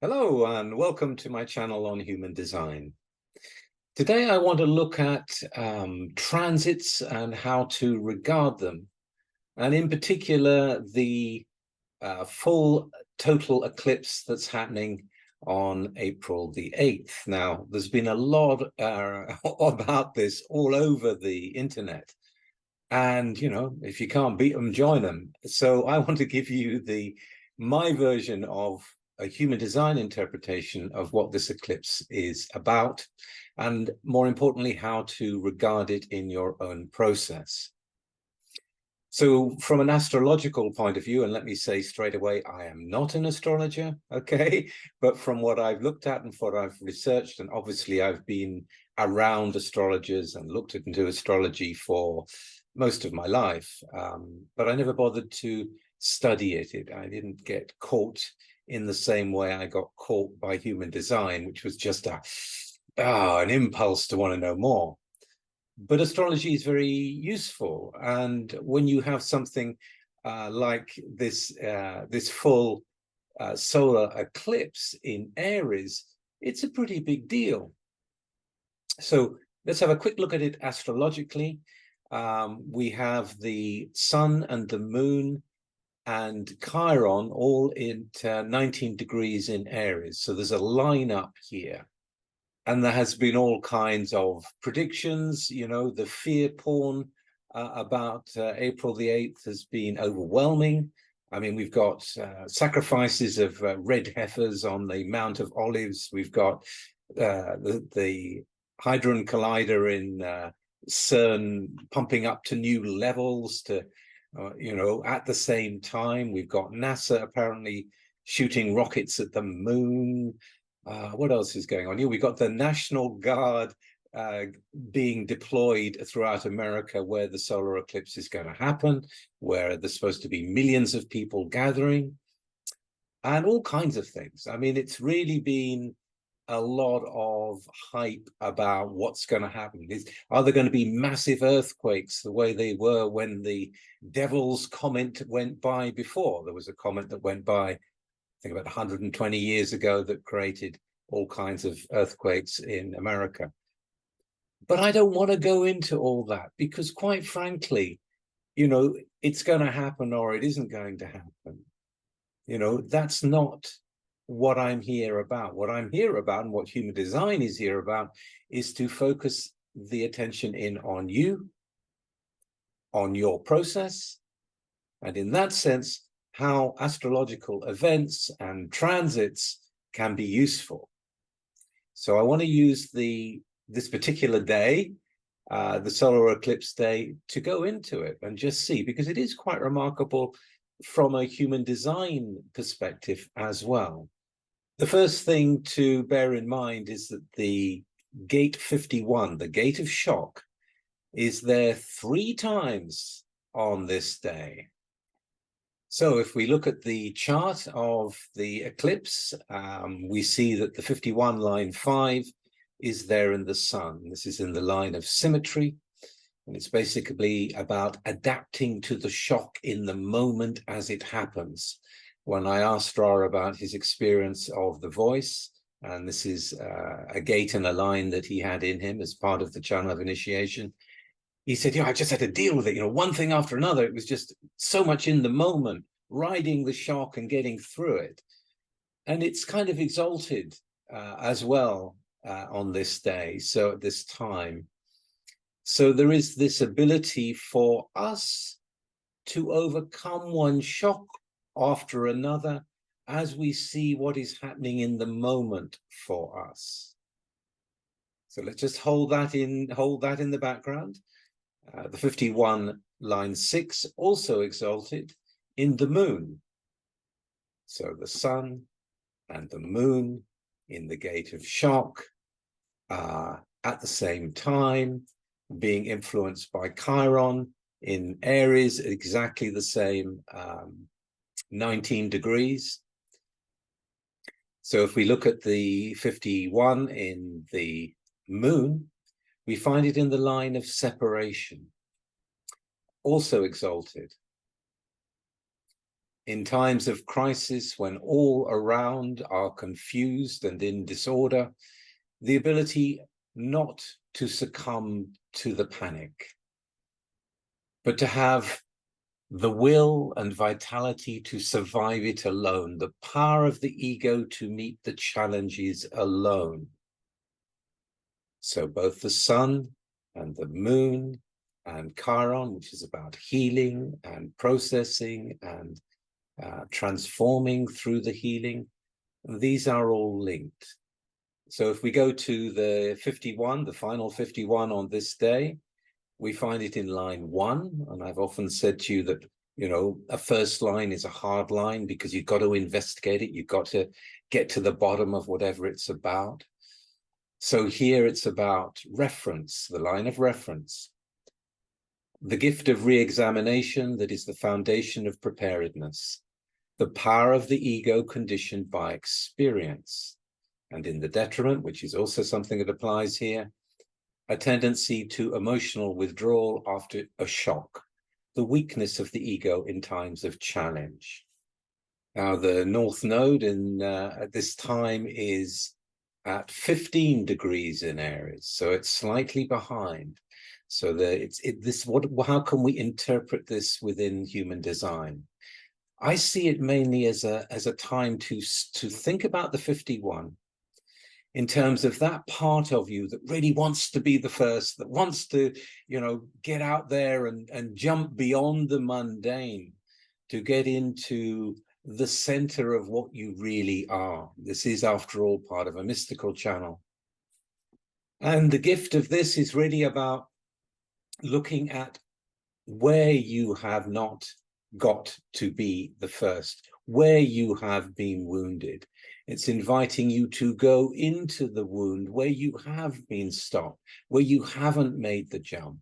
Hello and welcome to my channel on human design. Today I want to look at transits and how to regard them, and in particular the full total eclipse that's happening on April the 8th. Now, there's been a lot about this all over the internet, and if you can't beat them, join them. So I want to give you my version of a human design interpretation of what this eclipse is about, and more importantly, how to regard it in your own process. So from an astrological point of view, and let me say straight away, I am not an astrologer, okay? But from what I've looked at and what I've researched, and obviously I've been around astrologers and looked into astrology for most of my life, but I never bothered to study it. I didn't get caught in the same way I got caught by human design, which was just an impulse to want to know more. But astrology is very useful, and when you have something like this full solar eclipse in Aries, it's a pretty big deal. So let's have a quick look at it astrologically. We have the sun and the moon and Chiron all in 19 degrees in Aries. So there's a line up here. And there has been all kinds of predictions. The fear porn about April the 8th has been overwhelming. I mean, we've got sacrifices of red heifers on the Mount of Olives. We've got the Hadron Collider in CERN pumping up to new levels to, at the same time. We've got NASA apparently shooting rockets at the moon. What else is going on here? We've got the National Guard being deployed throughout America where the solar eclipse is going to happen, where there's supposed to be millions of people gathering, and all kinds of things. I mean, it's really been a lot of hype about what's going to happen. Are there going to be massive earthquakes the way they were when the Devil's Comet went by before? There was a comet that went by, I think, about 120 years ago that created all kinds of earthquakes in America. But I don't want to go into all that because, quite frankly, it's going to happen or it isn't going to happen. That's not what I'm here about. What I'm here about, and what human design is here about, is to focus the attention in on you, on your process, and in that sense, how astrological events and transits can be useful. So I want to use this particular day, the solar eclipse day, to go into it and just see, because it is quite remarkable from a human design perspective as well. The first thing to bear in mind is that the gate 51, the gate of shock, is there 3 times on this day. So if we look at the chart of the eclipse, we see that the 51 line 5 is there in the sun. This is in the line of symmetry, and it's basically about adapting to the shock in the moment as it happens. When I asked Ra about his experience of the voice, and this is a gate and a line that he had in him as part of the channel of initiation, he said, I just had to deal with it, one thing after another. It was just so much in the moment, riding the shock and getting through it. And it's kind of exalted as well on this day, so at this time. So there is this ability for us to overcome one shock after another as we see what is happening in the moment for us. So let's just hold that in the background. The 51 line 6 also exalted in the moon. So the sun and the moon in the gate of shock at the same time, being influenced by Chiron in Aries, exactly the same 19 degrees. So if we look at the 51 in the moon, we find it in the line of separation, also exalted. in times of crisis, when all around are confused and in disorder, the ability not to succumb to the panic, but to have the will and vitality to survive it alone, the power of the ego to meet the challenges alone. So both the sun and the moon and Chiron, which is about healing and processing and transforming through the healing, these are all linked. So if we go to the 51, the final 51 on this day, we find it in line 1. And I've often said to you that, you know, a first line is a hard line because you've got to investigate it. You've got to get to the bottom of whatever it's about. So here it's about reference, the line of reference. The gift of re-examination that is the foundation of preparedness. The power of the ego conditioned by experience. And in the detriment, which is also something that applies here, a tendency to emotional withdrawal after a shock, the weakness of the ego in times of challenge. Now, the North Node at this time is at 15 degrees in Aries, so it's slightly behind. So how can we interpret this within human design? I see it mainly as a time to think about the 51 in terms of that part of you that really wants to be the first, that wants to, you know, get out there and jump beyond the mundane to get into the center of what you really are. This is, after all, part of a mystical channel. And the gift of this is really about looking at where you have not got to be the first, where you have been wounded. It's inviting you to go into the wound where you have been stopped, where you haven't made the jump,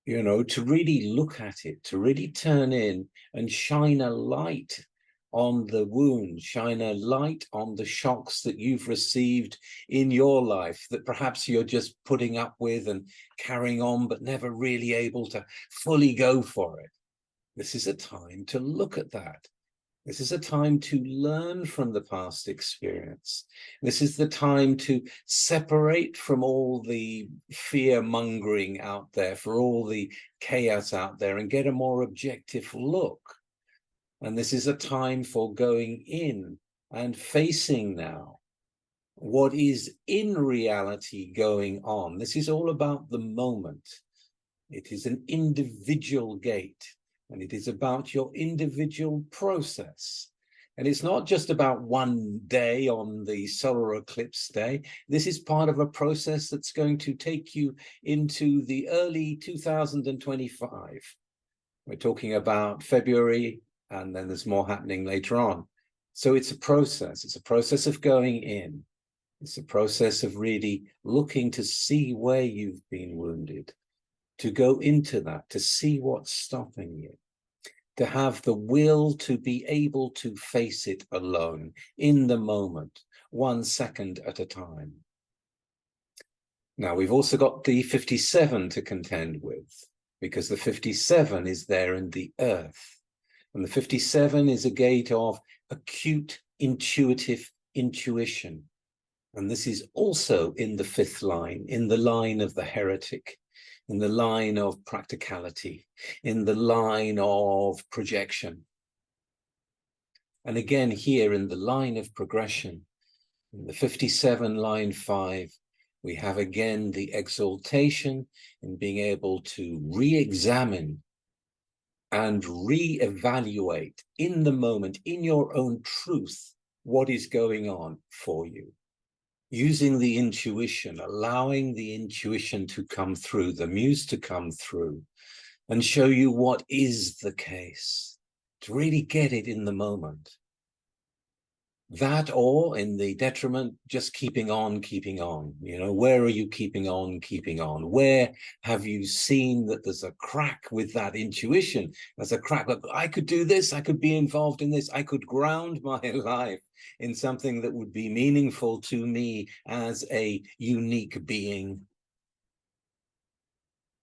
you know, to really look at it, to really turn in and shine a light on the wound, shine a light on the shocks that you've received in your life that perhaps you're just putting up with and carrying on, but never really able to fully go for it. This is a time to look at that. This is a time to learn from the past experience. This is the time to separate from all the fear-mongering out there, for all the chaos out there, and get a more objective look. And this is a time for going in and facing now what is in reality going on. This is all about the moment. It is an individual gate. And it is about your individual process. And it's not just about one day on the solar eclipse day. This is part of a process that's going to take you into the early 2025. We're talking about February, and then there's more happening later on. So it's a process. It's a process of going in. It's a process of really looking to see where you've been wounded, to go into that, to see what's stopping you, to have the will to be able to face it alone, in the moment, 1 second at a time. Now, we've also got the 57 to contend with, because the 57 is there in the earth. And the 57 is a gate of acute intuitive intuition. And this is also in the 5th line, in the line of the heretic, in the line of practicality, in the line of projection. And again, here in the line of progression, in the 57 line 5, we have again the exaltation in being able to re-examine and re-evaluate in the moment, in your own truth, what is going on for you. Using the intuition, allowing the intuition to come through, the muse to come through and show you what is the case, to really get it in the moment. That, or in the detriment, just keeping on, you know, where are you keeping on? Where have you seen that there's a crack with that intuition? There's a crack, look, I could do this, I could be involved in this, I could ground my life in something that would be meaningful to me as a unique being.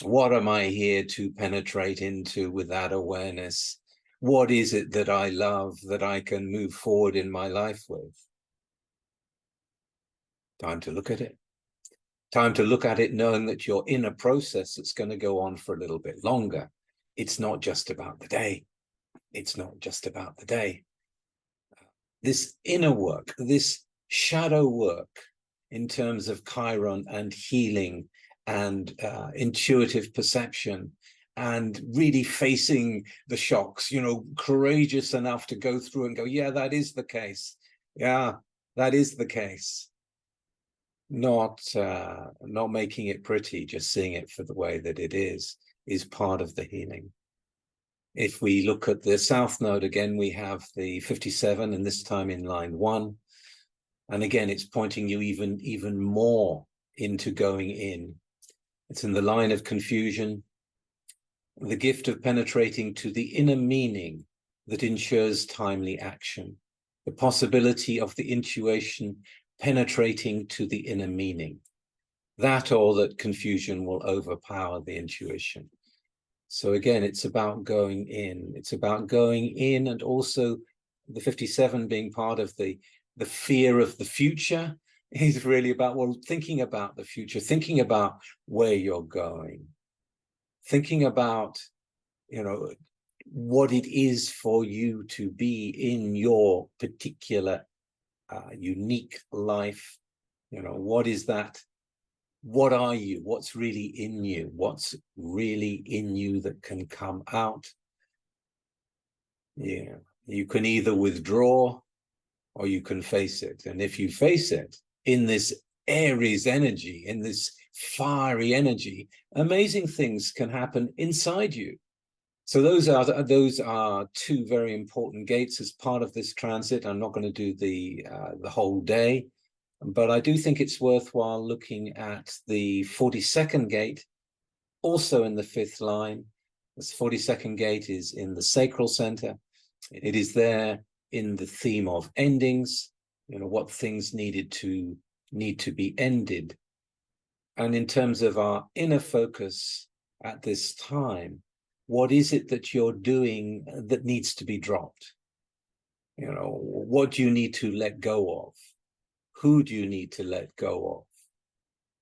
What am I here to penetrate into with that awareness? What is it that I love that I can move forward in my life with? Time to look at it. Time to look at it knowing that you're in a process that's going to go on for a little bit longer. It's not just about the day. It's not just about the day. This inner work, this shadow work in terms of Chiron and healing and intuitive perception and really facing the shocks, you know, courageous enough to go through and go, yeah, that is the case. Yeah, that is the case. Not making it pretty, just seeing it for the way that it is part of the healing. If we look at the South Node again, we have the 57, and this time in line 1. And again, it's pointing you even more into going in. It's in the line of confusion, the gift of penetrating to the inner meaning that ensures timely action, the possibility of the intuition penetrating to the inner meaning. That or that confusion will overpower the intuition. So again, it's about going in. It's about going in, and also the 57 being part of the fear of the future is really about, well, thinking about the future, thinking about where you're going, thinking about, you know, what it is for you to be in your particular unique life. You know, what is that? What are you? What's really in you? What's really in you that can come out? Yeah, you can either withdraw or you can face it. And if you face it in this Aries energy, in this fiery energy, amazing things can happen inside you. So those are two very important gates as part of this transit. I'm not going to do the whole day, but I do think it's worthwhile looking at the 42nd gate, also in the 5th line. This 42nd gate is in the sacral center. It is there in the theme of endings, you know, what things need to be ended. And in terms of our inner focus at this time, what is it that you're doing that needs to be dropped? You know, what do you need to let go of? Who do you need to let go of?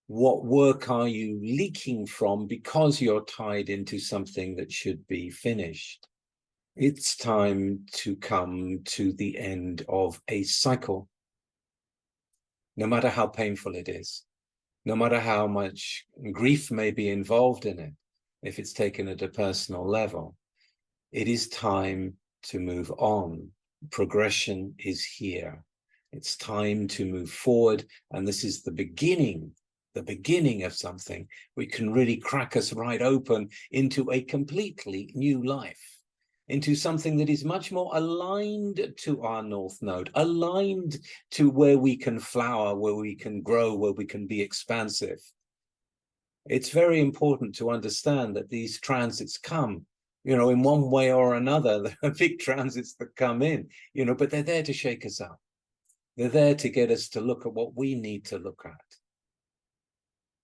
What work are you leaking from because you're tied into something that should be finished? It's time to come to the end of a cycle, no matter how painful it is, no matter how much grief may be involved in it, if it's taken at a personal level. It is time to move on. Progression is here. It's time to move forward, and this is the beginning of something which can really crack us right open into a completely new life, into something that is much more aligned to our North Node, aligned to where we can flower, where we can grow, where we can be expansive. It's very important to understand that these transits come, you know, in one way or another. There are big transits that come in, you know, but they're there to shake us up. They're there to get us to look at what we need to look at.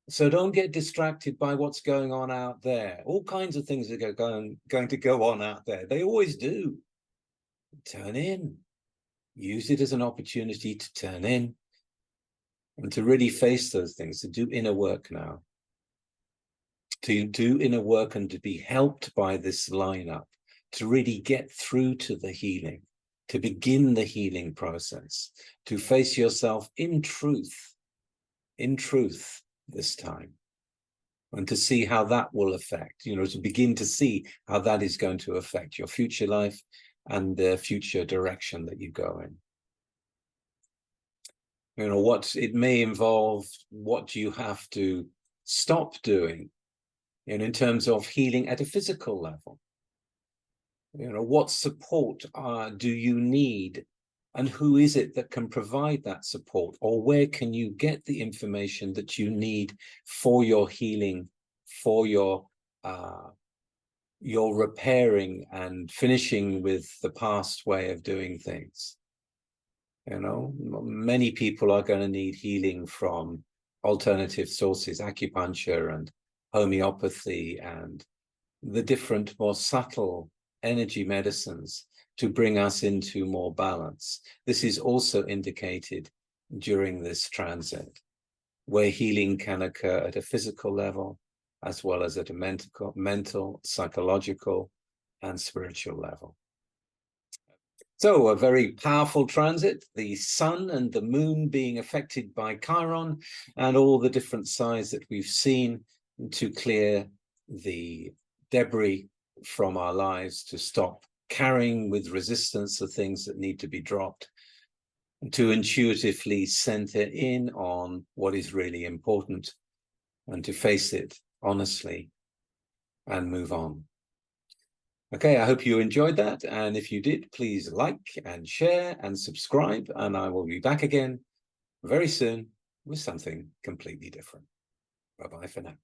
So don't get distracted by what's going on out there. All kinds of things are going to go on out there. They always do. Turn in. Use it as an opportunity to turn in and to really face those things, to do inner work now. To do inner work and to be helped by this lineup, to really get through to the healing, to begin the healing process, to face yourself in truth this time, and to see how that will affect, you know, to begin to see how that is going to affect your future life and the future direction that you go in. You know, what it may involve, what you have to stop doing, and in terms of healing at a physical level. You know, what support do you need, and who is it that can provide that support, or where can you get the information that you need for your healing, for your repairing and finishing with the past way of doing things? You know, many people are going to need healing from alternative sources, acupuncture and homeopathy and the different more subtle energy medicines to bring us into more balance. This is also indicated during this transit, where healing can occur at a physical level, as well as at a mental, psychological, and spiritual level. So a very powerful transit, the sun and the moon being affected by Chiron, and all the different sides that we've seen to clear the debris from our lives, to stop carrying with resistance the things that need to be dropped, to intuitively center in on what is really important, and to face it honestly and move on. Okay, I hope you enjoyed that. And if you did, please like and share and subscribe. And I will be back again very soon with something completely different. Bye-bye for now.